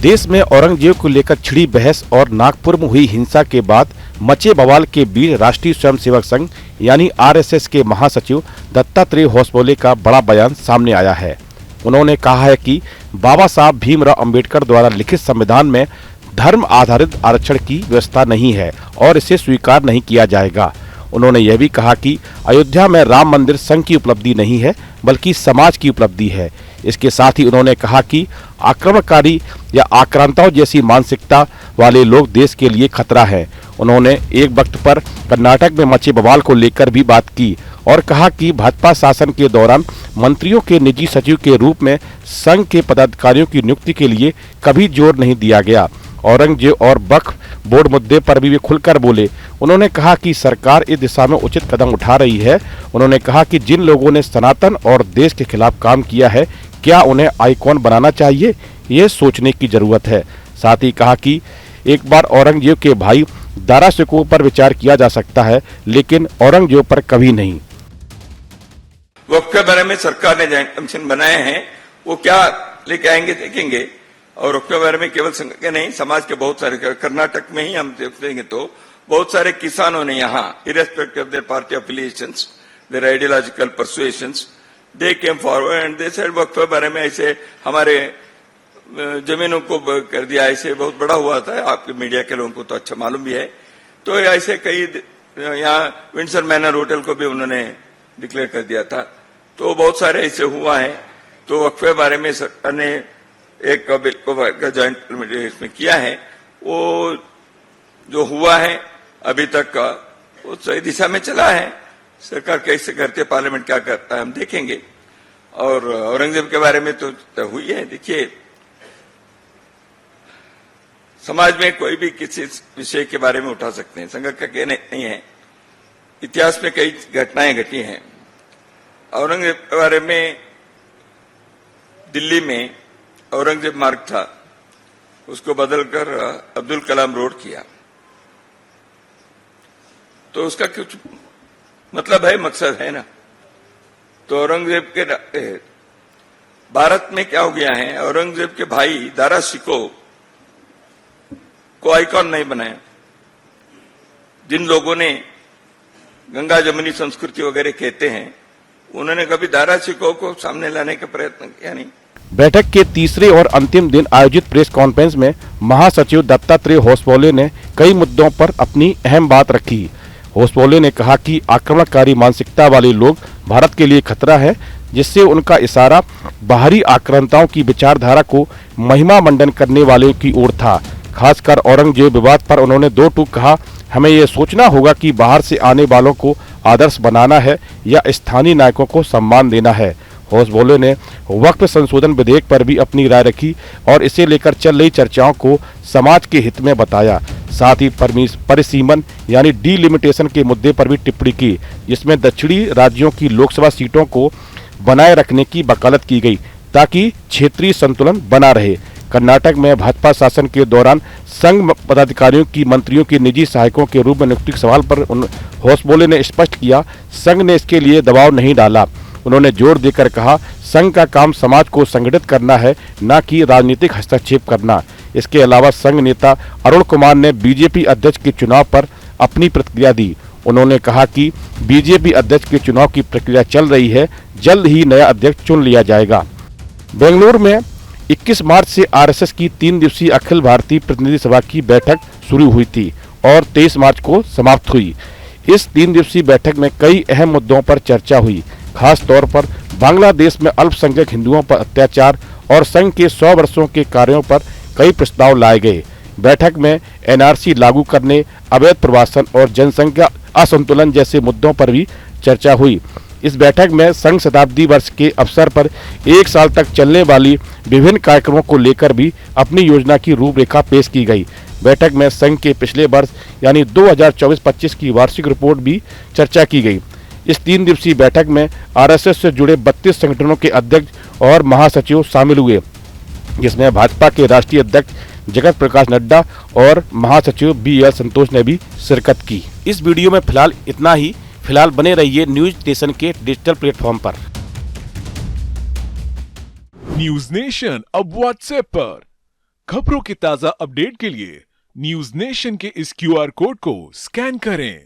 देश में औरंगजेब को लेकर छिड़ी बहस और नागपुर में हुई हिंसा के बाद मचे बवाल के बीच राष्ट्रीय स्वयंसेवक संघ यानी आरएसएस के महासचिव दत्तात्रेय होसबोले का बड़ा बयान सामने आया है। उन्होंने कहा है कि बाबा साहब भीमराव अंबेडकर द्वारा लिखित संविधान में धर्म आधारित आरक्षण की व्यवस्था नहीं है और इसे स्वीकार नहीं किया जाएगा। उन्होंने यह भी कहा कि अयोध्या में राम मंदिर संघ की उपलब्धि नहीं है बल्कि समाज की उपलब्धि है। इसके साथ ही उन्होंने कहा कि आक्रमणकारी या आक्रांताओं जैसी मानसिकता वाले लोग देश के लिए खतरा है। उन्होंने एक वक्त पर कर्नाटक में मचे बवाल को लेकर भी बात की और कहा कि भाजपा शासन के दौरान मंत्रियों के निजी सचिव के रूप में संघ के पदाधिकारियों की नियुक्ति के लिए कभी जोर नहीं दिया गया। औरंगजेब और वक्फ बोर्ड मुद्दे पर भी वे खुलकर बोले। उन्होंने कहा कि सरकार इस दिशा में उचित कदम उठा रही है। उन्होंने कहा कि जिन लोगों ने सनातन और देश के खिलाफ काम किया है, क्या उन्हें आइकॉन बनाना चाहिए, ये सोचने की जरूरत है। साथ ही कहा कि एक बार औरंगजेब के भाई दारा सिकोह पर विचार किया जा सकता है, लेकिन औरंगजेब पर कभी नहीं। वक्फ के बारे में सरकार ने जॉइंट कमीशन बनाए हैं, वो क्या लेके आएंगे देखेंगे। और वक्फ के बारे में केवल संघ के नहीं, समाज के बहुत सारे, कर्नाटक में ही हम देखेंगे तो बहुत सारे किसानों ने यहाँ irrespective of their party affiliations, their ideological persuasions, they came forward and they said वक्फ के बारे में ऐसे हमारे जमीनों को कर दिया, ऐसे बहुत बड़ा हुआ था। आपके मीडिया के लोगों को तो अच्छा मालूम भी है। तो ऐसे कई यहाँ विंडसर मैनर होटल को भी उन्होंने डिक्लेयर कर दिया था। तो बहुत सारे ऐसे हुआ है। तो वक्फ के बारे में सरकार ने एक बिल को ज्वाइंट इसमें किया है, वो जो हुआ है अभी तक का वो सही दिशा में चला है। सरकार कैसे करते, पार्लियामेंट क्या करता है, हम देखेंगे। और औरंगजेब के बारे में तो हुई है। देखिए, समाज में कोई भी किसी विषय के बारे में उठा सकते हैं, संघ का कहना नहीं है। इतिहास में कई घटनाएं घटी हैं। औरंगजेब के बारे में दिल्ली में औरंगजेब मार्ग था, उसको बदलकर अब्दुल कलाम रोड किया। तो उसका कुछ मतलब है, मकसद है ना। तो औरंगजेब के भारत में क्या हो गया है, औरंगजेब के भाई दारा सिकोह को आइकॉन नहीं बनाया। जिन लोगों ने गंगा जमुनी संस्कृति वगैरह कहते हैं, उन्होंने कभी दारा सिकोह को सामने लाने का प्रयत्न किया नहीं। बैठक के तीसरे और अंतिम दिन आयोजित प्रेस कॉन्फ्रेंस में महासचिव दत्तात्रेय होसबोले ने कई मुद्दों पर अपनी अहम बात रखी। होसबोले ने कहा कि आक्रमणकारी मानसिकता वाले लोग भारत के लिए खतरा है, जिससे उनका इशारा बाहरी आक्रांताओं की विचारधारा को महिमा मंडन करने वालों की ओर था। खासकर औरंगजेब विवाद पर उन्होंने दो टूक कहा, हमें यह सोचना होगा कि बाहर से आने वालों को आदर्श बनाना है या स्थानीय नायकों को सम्मान देना है। होसबोले ने वक्फ संशोधन विधेयक पर भी अपनी राय रखी और इसे लेकर चल रही चर्चाओं को समाज के हित में बताया। साथ ही परिसीमन यानी डीलिमिटेशन के मुद्दे पर भी टिप्पणी की, जिसमें दक्षिणी राज्यों की लोकसभा सीटों को बनाए रखने की वकालत की गई ताकि क्षेत्रीय संतुलन बना रहे। कर्नाटक में भाजपा शासन के दौरान संघ पदाधिकारियों की मंत्रियों के निजी सहायकों के रूप में नियुक्ति के सवाल पर होसबोले ने स्पष्ट किया, संघ ने इसके लिए दबाव नहीं डाला। उन्होंने जोर देकर कहा, संघ का काम समाज को संगठित करना है, न कि राजनीतिक हस्तक्षेप करना। इसके अलावा संघ नेता अरुण कुमार ने बीजेपी अध्यक्ष के चुनाव पर अपनी प्रतिक्रिया दी। उन्होंने कहा कि बीजेपी अध्यक्ष के चुनाव की प्रक्रिया चल रही है, जल्द ही नया अध्यक्ष चुन लिया जाएगा। बेंगलुरु में 21 मार्च से आरएसएस की 3 दिवसीय अखिल भारतीय प्रतिनिधि सभा की बैठक शुरू हुई थी और 23 मार्च को समाप्त हुई। इस 3 दिवसीय बैठक में कई अहम मुद्दों पर चर्चा हुई। खास तौर पर बांग्लादेश में अल्पसंख्यक हिंदुओं पर अत्याचार और संघ के 100 वर्षों के कार्यों पर कई प्रस्ताव लाए गए। बैठक में एनआरसी लागू करने, अवैध प्रवासन और जनसंख्या असंतुलन जैसे मुद्दों पर भी चर्चा हुई। इस बैठक में संघ शताब्दी वर्ष के अवसर पर 1 साल तक चलने वाली विभिन्न कार्यक्रमों को लेकर भी अपनी योजना की रूपरेखा पेश की गई। बैठक में संघ के पिछले वर्ष यानी 2024-25 की वार्षिक रिपोर्ट भी चर्चा की गई। इस 3 दिवसीय बैठक में आरएसएस से जुड़े 32 संगठनों के अध्यक्ष और महासचिव शामिल हुए, जिसमें भाजपा के राष्ट्रीय अध्यक्ष जगत प्रकाश नड्डा और महासचिव BL संतोष ने भी शिरकत की। इस वीडियो में फिलहाल इतना ही। फिलहाल बने रहिए न्यूज स्टेशन के डिजिटल प्लेटफॉर्म पर। न्यूज नेशन अब व्हाट्सएप पर। खबरों के ताजा अपडेट के लिए न्यूज नेशन के इस QR कोड को स्कैन करें।